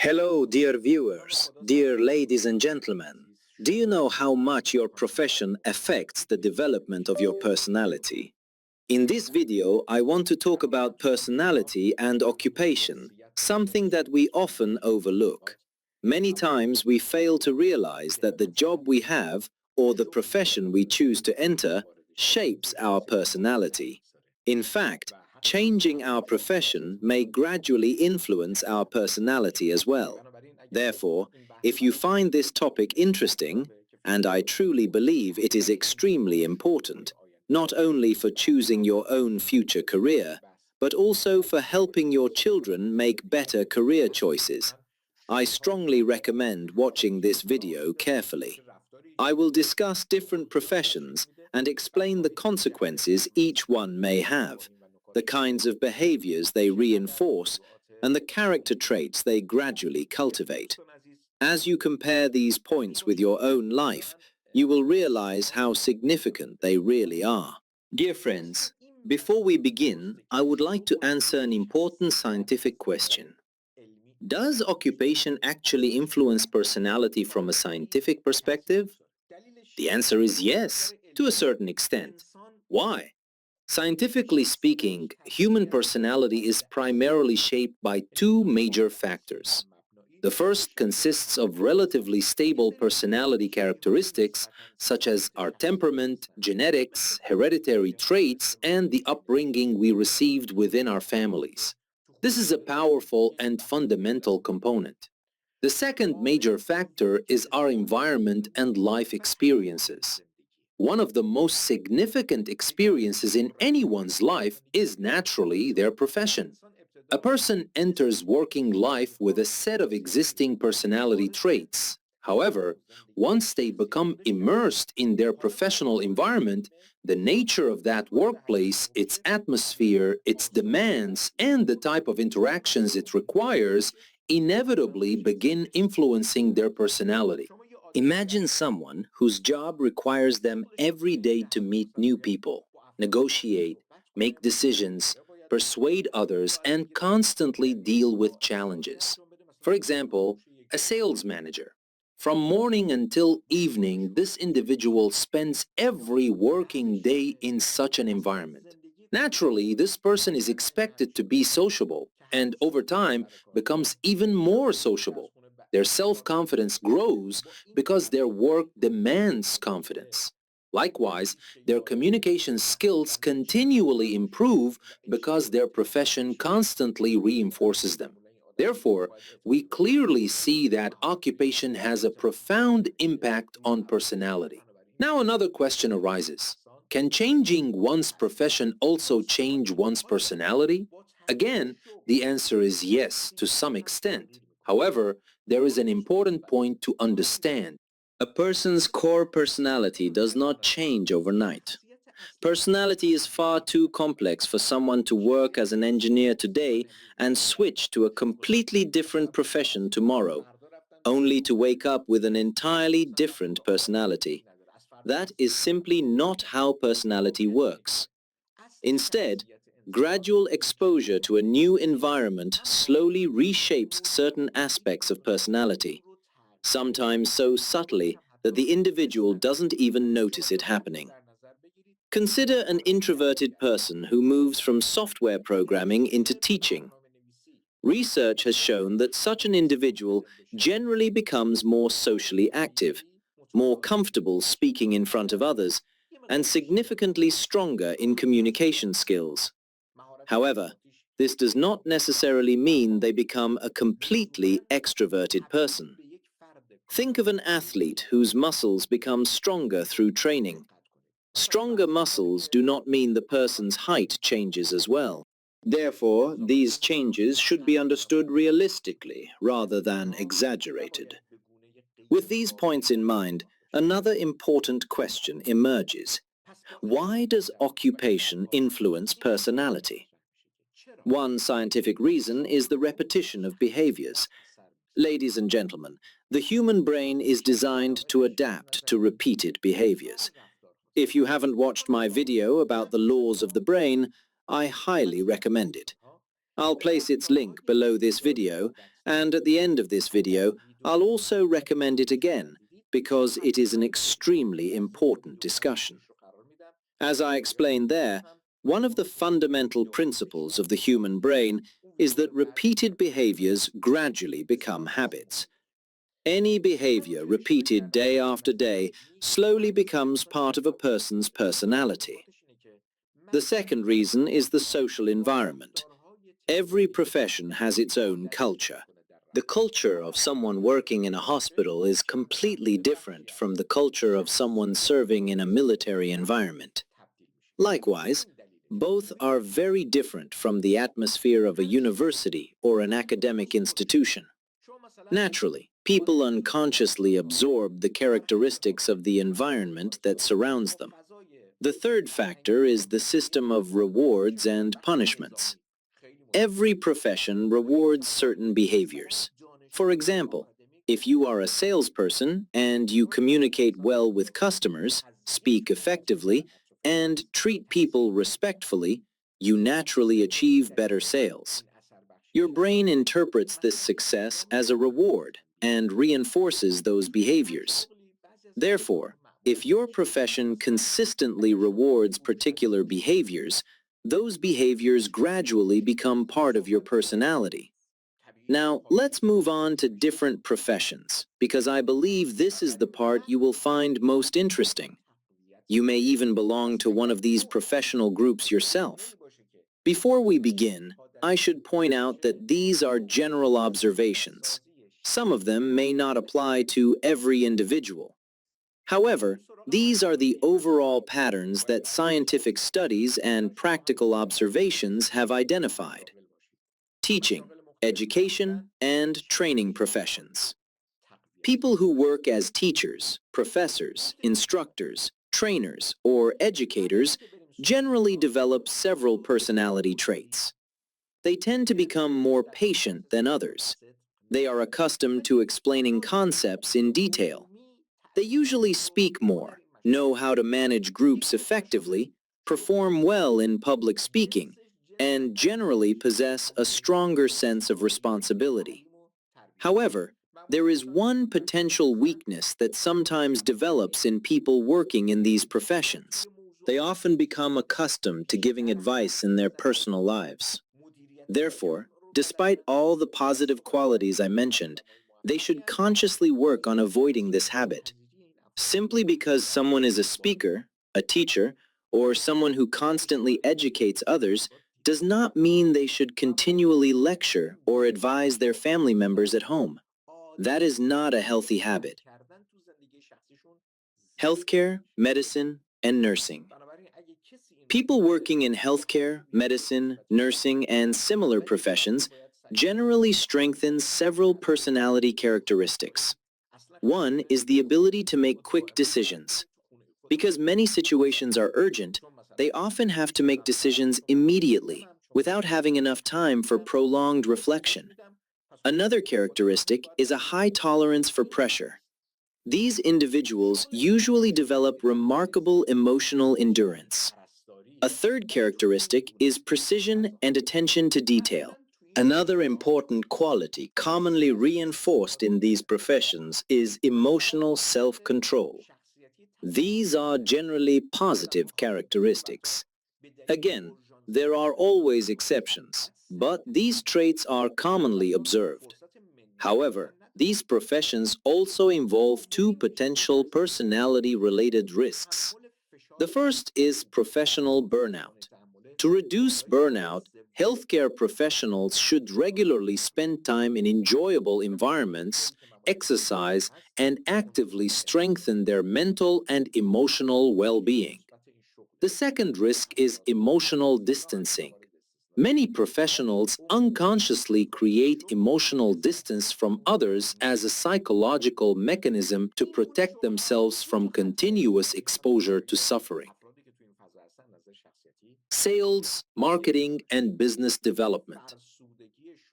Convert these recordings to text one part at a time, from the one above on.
Hello, dear viewers, dear ladies and gentlemen. Do you know how much your profession affects the development of your personality? In this video, I want to talk about personality and occupation, something that we often overlook. Many times we fail to realize that the job we have or the profession we choose to enter shapes our personality. In fact, changing our profession may gradually influence our personality as well. Therefore, if you find this topic interesting, and I truly believe it is extremely important, not only for choosing your own future career, but also for helping your children make better career choices, I strongly recommend watching this video carefully. I will discuss different professions and explain the consequences each one may have, the kinds of behaviors they reinforce, and the character traits they gradually cultivate. As you compare these points with your own life, you will realize how significant they really are. Dear friends, before we begin, I would like to answer an important scientific question. Does occupation actually influence personality from a scientific perspective? The answer is yes, to a certain extent. Why? Scientifically speaking, human personality is primarily shaped by two major factors. The first consists of relatively stable personality characteristics such as our temperament, genetics, hereditary traits, and the upbringing we received within our families. This is a powerful and fundamental component. The second major factor is our environment and life experiences. One of the most significant experiences in anyone's life is naturally their profession. A person enters working life with a set of existing personality traits. However, once they become immersed in their professional environment, the nature of that workplace, its atmosphere, its demands, and the type of interactions it requires inevitably begin influencing their personality. Imagine someone whose job requires them every day to meet new people, negotiate, make decisions, persuade others, and constantly deal with challenges. For example, a sales manager. From morning until evening, this individual spends every working day in such an environment. Naturally, this person is expected to be sociable and over time becomes even more sociable. Their self-confidence grows because their work demands confidence. Likewise, their communication skills continually improve because their profession constantly reinforces them. Therefore, we clearly see that occupation has a profound impact on personality. Now another question arises. Can changing one's profession also change one's personality? Again, the answer is yes, to some extent. However, there is an important point to understand. A person's core personality does not change overnight. Personality is far too complex for someone to work as an engineer today and switch to a completely different profession tomorrow, only to wake up with an entirely different personality. That is simply not how personality works. Instead, gradual exposure to a new environment slowly reshapes certain aspects of personality, sometimes so subtly that the individual doesn't even notice it happening. Consider an introverted person who moves from software programming into teaching. Research has shown that such an individual generally becomes more socially active, more comfortable speaking in front of others, and significantly stronger in communication skills. However, this does not necessarily mean they become a completely extroverted person. Think of an athlete whose muscles become stronger through training. Stronger muscles do not mean the person's height changes as well. Therefore, these changes should be understood realistically rather than exaggerated. With these points in mind, another important question emerges. Why does occupation influence personality? One scientific reason is the repetition of behaviors. Ladies and gentlemen, the human brain is designed to adapt to repeated behaviors. If you haven't watched my video about the laws of the brain, I highly recommend it. I'll place its link below this video, And at the end of this video, I'll also recommend it again because it is an extremely important discussion. As I explained there, one of the fundamental principles of the human brain is that repeated behaviors gradually become habits. Any behavior repeated day after day slowly becomes part of a person's personality. The second reason is the social environment. Every profession has its own culture. The culture of someone working in a hospital is completely different from the culture of someone serving in a military environment. Likewise, both are very different from the atmosphere of a university or an academic institution. Naturally, people unconsciously absorb the characteristics of the environment that surrounds them. The third factor is the system of rewards and punishments. Every profession rewards certain behaviors. For example, if you are a salesperson and you communicate well with customers, speak effectively, and treat people respectfully, you naturally achieve better sales. Your brain interprets this success as a reward and reinforces those behaviors. Therefore, if your profession consistently rewards particular behaviors, those behaviors gradually become part of your personality. Now, let's move on to different professions, because I believe this is the part you will find most interesting. You may even belong to one of these professional groups yourself. Before we begin, I should point out that these are general observations. Some of them may not apply to every individual. However, these are the overall patterns that scientific studies and practical observations have identified. Teaching, education, and training professions. People who work as teachers, professors, instructors, trainers, or educators generally develop several personality traits. They tend to become more patient than others. They are accustomed to explaining concepts in detail. They usually speak more, know how to manage groups effectively, perform well in public speaking, and generally possess a stronger sense of responsibility. However, there is one potential weakness that sometimes develops in people working in these professions. They often become accustomed to giving advice in their personal lives. Therefore, despite all the positive qualities I mentioned, they should consciously work on avoiding this habit. Simply because someone is a speaker, a teacher, or someone who constantly educates others does not mean they should continually lecture or advise their family members at home. That is not a healthy habit. Healthcare, medicine, and nursing. People working in healthcare, medicine, nursing, and similar professions generally strengthen several personality characteristics. One is the ability to make quick decisions. Because many situations are urgent, they often have to make decisions immediately, without having enough time for prolonged reflection. Another characteristic is a high tolerance for pressure. These individuals usually develop remarkable emotional endurance. A third characteristic is precision and attention to detail. Another important quality commonly reinforced in these professions is emotional self-control. These are generally positive characteristics. Again, there are always exceptions, but these traits are commonly observed. However, these professions also involve two potential personality-related risks. The first is professional burnout. To reduce burnout, healthcare professionals should regularly spend time in enjoyable environments, exercise, and actively strengthen their mental and emotional well-being. The second risk is emotional distancing. Many professionals unconsciously create emotional distance from others as a psychological mechanism to protect themselves from continuous exposure to suffering. Sales, marketing, and business development.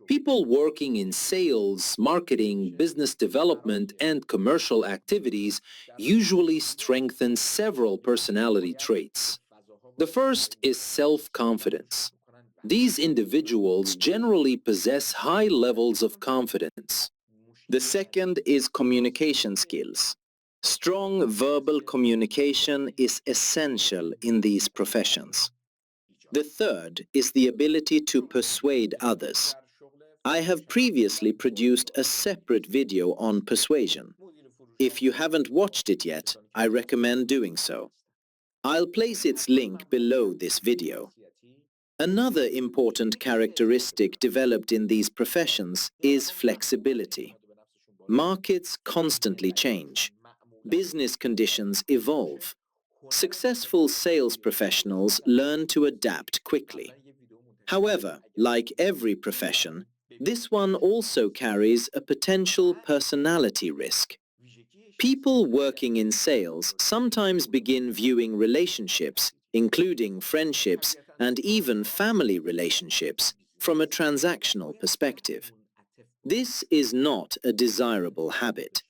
People working in sales, marketing, business development, and commercial activities usually strengthen several personality traits. The first is self-confidence. These individuals generally possess high levels of confidence. The second is communication skills. Strong verbal communication is essential in these professions. The third is the ability to persuade others. I have previously produced a separate video on persuasion. If you haven't watched it yet, I recommend doing so. I'll place its link below this video. Another important characteristic developed in these professions is flexibility. Markets constantly change. Business conditions evolve. Successful sales professionals learn to adapt quickly. However, like every profession, this one also carries a potential personality risk. People working in sales sometimes begin viewing relationships, including friendships and even family relationships, from a transactional perspective. This is not a desirable habit.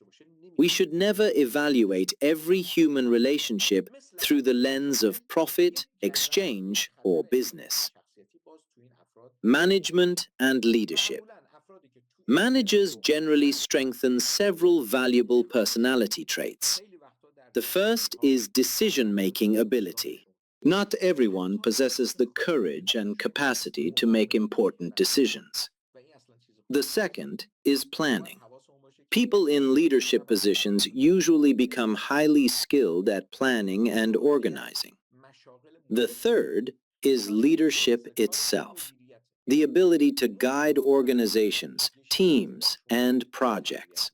We should never evaluate every human relationship through the lens of profit, exchange, or business. Management and leadership. Managers generally strengthen several valuable personality traits. The first is decision-making ability. Not everyone possesses the courage and capacity to make important decisions. The second is planning. People in leadership positions usually become highly skilled at planning and organizing. The third is leadership itself, the ability to guide organizations, teams, and projects.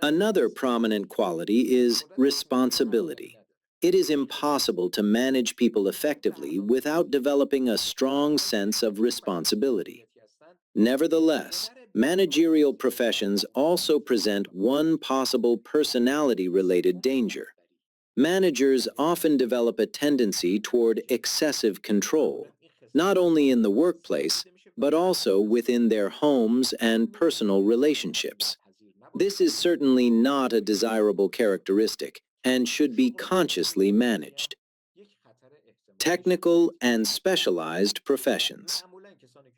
Another prominent quality is responsibility. It is impossible to manage people effectively without developing a strong sense of responsibility. Nevertheless, managerial professions also present one possible personality-related danger. Managers often develop a tendency toward excessive control, not only in the workplace, but also within their homes and personal relationships. This is certainly not a desirable characteristic and should be consciously managed. Technical and specialized professions.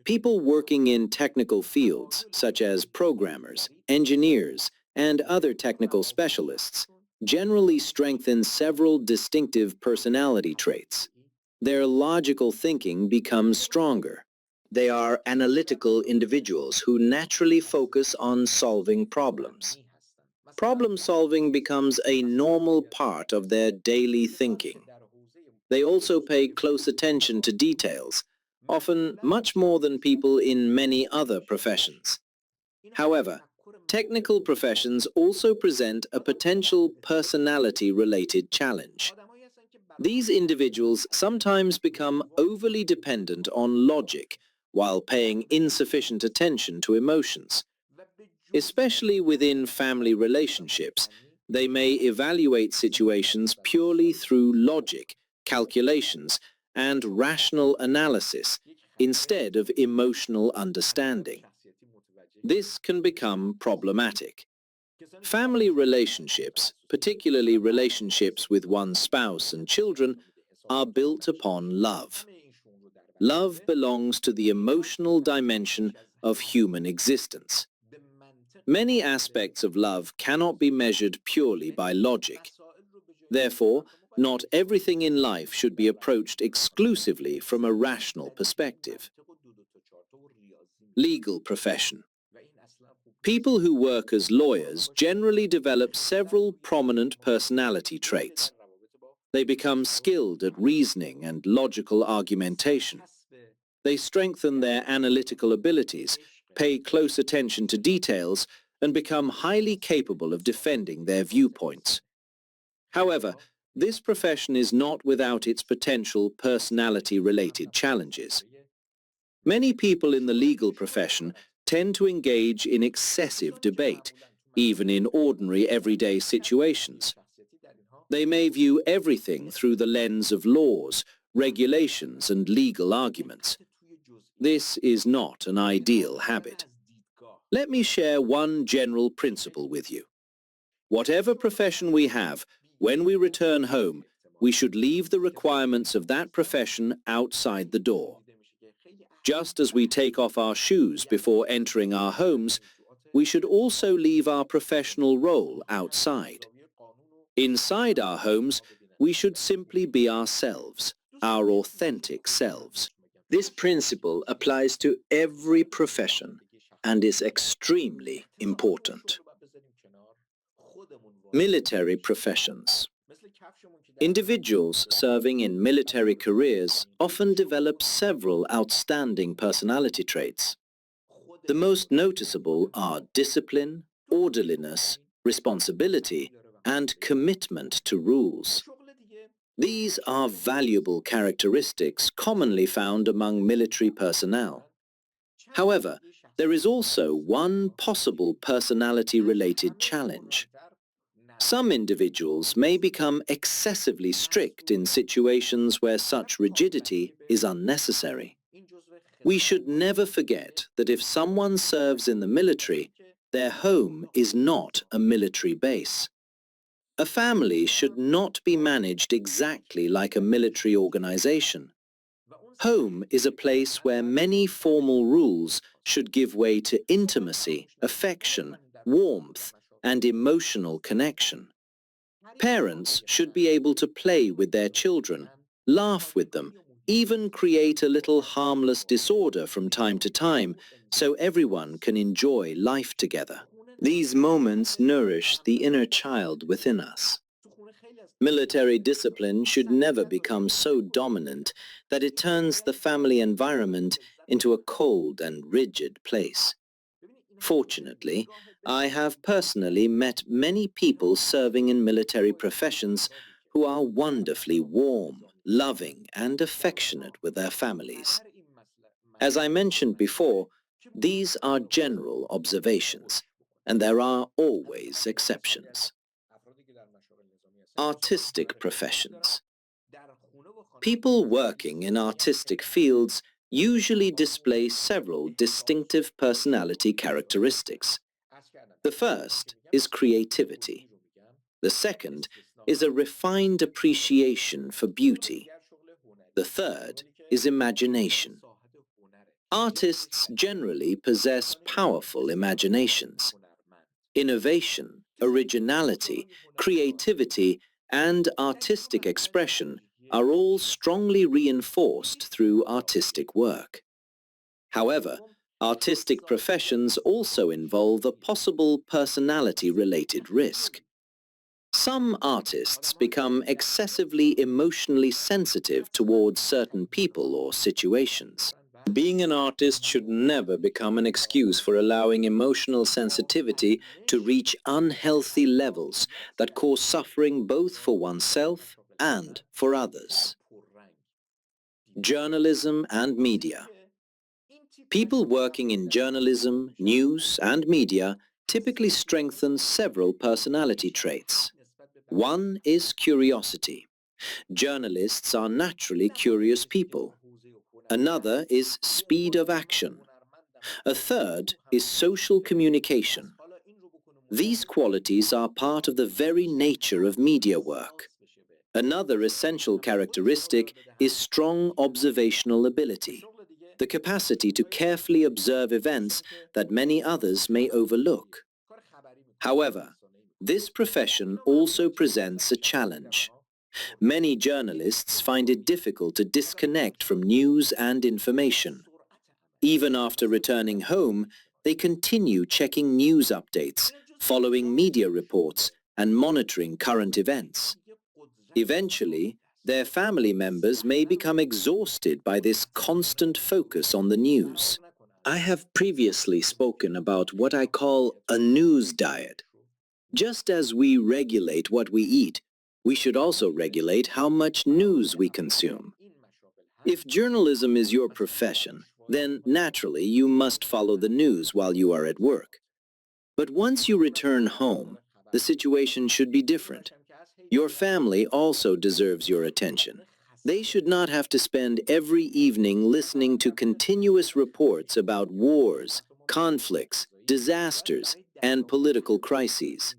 People working in technical fields, such as programmers, engineers, and other technical specialists, generally strengthen several distinctive personality traits. Their logical thinking becomes stronger. They are analytical individuals who naturally focus on solving problems. Problem solving becomes a normal part of their daily thinking. They also pay close attention to details, often much more than people in many other professions. However, technical professions also present a potential personality-related challenge. These individuals sometimes become overly dependent on logic while paying insufficient attention to emotions. Especially within family relationships, they may evaluate situations purely through logic, calculations, and rational analysis instead of emotional understanding. This can become problematic. Family relationships, particularly relationships with one's spouse and children, are built upon love. Love belongs to the emotional dimension of human existence. Many aspects of love cannot be measured purely by logic. Therefore, not everything in life should be approached exclusively from a rational perspective. Legal profession. People who work as lawyers generally develop several prominent personality traits. They become skilled at reasoning and logical argumentation. They strengthen their analytical abilities, pay close attention to details, and become highly capable of defending their viewpoints. However, this profession is not without its potential personality-related challenges. Many people in the legal profession tend to engage in excessive debate, even in ordinary everyday situations. They may view everything through the lens of laws, regulations, and legal arguments. This is not an ideal habit. Let me share one general principle with you. Whatever profession we have, when we return home, we should leave the requirements of that profession outside the door. Just as we take off our shoes before entering our homes, we should also leave our professional role outside. Inside our homes, we should simply be ourselves, our authentic selves. This principle applies to every profession and is extremely important. Military professions. Individuals serving in military careers often develop several outstanding personality traits. The most noticeable are discipline, orderliness, responsibility, and commitment to rules. These are valuable characteristics commonly found among military personnel. However, there is also one possible personality-related challenge. Some individuals may become excessively strict in situations where such rigidity is unnecessary. We should never forget that if someone serves in the military, their home is not a military base. A family should not be managed exactly like a military organization. Home is a place where many formal rules should give way to intimacy, affection, warmth, and emotional connection. Parents should be able to play with their children, laugh with them, even create a little harmless disorder from time to time so everyone can enjoy life together. These moments nourish the inner child within us. Military discipline should never become so dominant that it turns the family environment into a cold and rigid place. Fortunately, I have personally met many people serving in military professions who are wonderfully warm, loving, and affectionate with their families. As I mentioned before, these are general observations, and there are always exceptions. Artistic professions. People working in artistic fields usually display several distinctive personality characteristics. The first is creativity. The second is a refined appreciation for beauty. The third is imagination. Artists generally possess powerful imaginations. Innovation, originality, creativity, and artistic expression are all strongly reinforced through artistic work. However, artistic professions also involve a possible personality-related risk. Some artists become excessively emotionally sensitive towards certain people or situations. Being an artist should never become an excuse for allowing emotional sensitivity to reach unhealthy levels that cause suffering both for oneself and for others. Journalism and media. People working in journalism, news, and media typically strengthen several personality traits. One is curiosity. Journalists are naturally curious people. Another is speed of action. A third is social communication. These qualities are part of the very nature of media work. Another essential characteristic is strong observational ability, the capacity to carefully observe events that many others may overlook. However, this profession also presents a challenge. Many journalists find it difficult to disconnect from news and information. Even after returning home, they continue checking news updates, following media reports, and monitoring current events. Eventually, their family members may become exhausted by this constant focus on the news. I have previously spoken about what I call a news diet. Just as we regulate what we eat, we should also regulate how much news we consume. If journalism is your profession, then naturally you must follow the news while you are at work. But once you return home, the situation should be different. Your family also deserves your attention. They should not have to spend every evening listening to continuous reports about wars, conflicts, disasters, and political crises.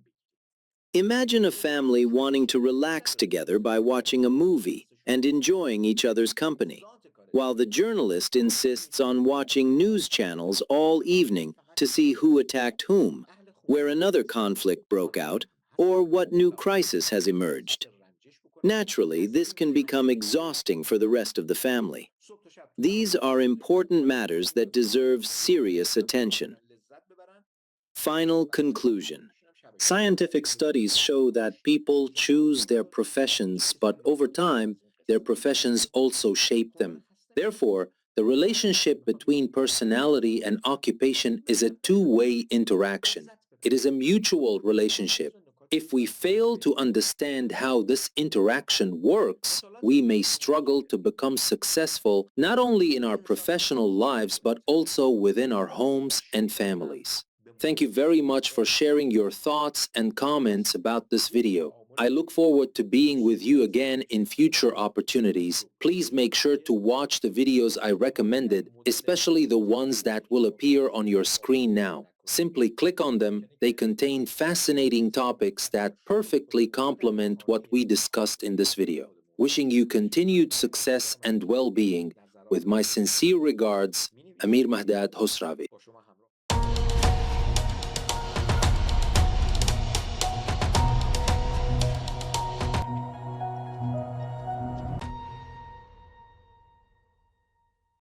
Imagine a family wanting to relax together by watching a movie and enjoying each other's company. while the journalist insists on watching news channels all evening to see who attacked whom, where another conflict broke out, or what new crisis has emerged. Naturally, this can become exhausting for the rest of the family. These are important matters that deserve serious attention. Final conclusion. Scientific studies show that people choose their professions, but over time, their professions also shape them. Therefore, the relationship between personality and occupation is a two-way interaction. It is a mutual relationship. If we fail to understand how this interaction works, we may struggle to become successful not only in our professional lives but also within our homes and families. Thank you very much for sharing your thoughts and comments about this video. I look forward to being with you again in future opportunities. Please make sure to watch the videos I recommended, especially the ones that will appear on your screen now. Simply click on them. They contain fascinating topics that perfectly complement what we discussed in this video. Wishing you continued success and well-being. With my sincere regards, Amir Mehrdad, Khosravi.